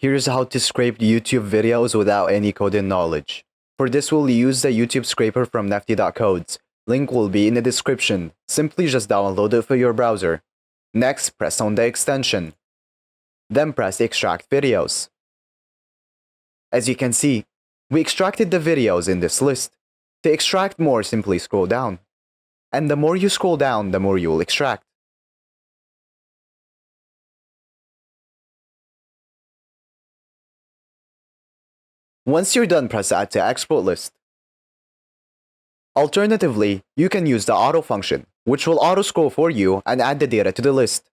Here's how to scrape YouTube videos without any coding knowledge. For this, we'll use the YouTube scraper from nefty.codes. Link will be in the description. Simply just download it for your browser. Next, press on the extension. Then press Extract Videos. As you can see, we extracted the videos in this list. To extract more, simply scroll down. And the more you scroll down, the more you will extract. Once you're done, press Add to Export List. Alternatively, you can use the auto function, which will auto-scroll for you and add the data to the list.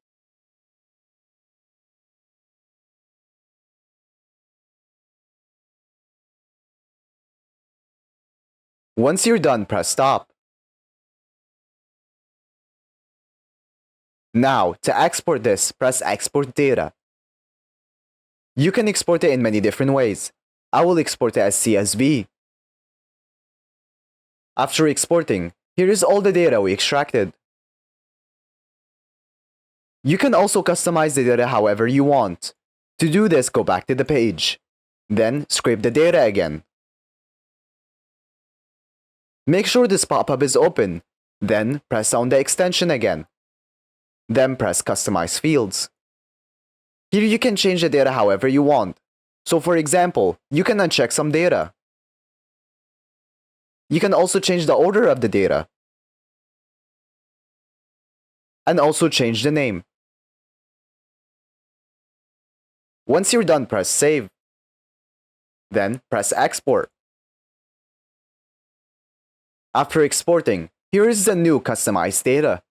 Once you're done, press Stop. Now, to export this, press Export Data. You can export it in many different ways. I will export it as CSV. After exporting, here is all the data we extracted. You can also customize the data however you want. To do this, go back to the page. Then, scrape the data again. Make sure this pop-up is open. Then, press on the extension again. Then press Customize Fields. Here you can change the data however you want. So for example, you can uncheck some data. You can also change the order of the data. And also change the name. Once you're done, press Save. Then press Export. After exporting, here is the new customized data.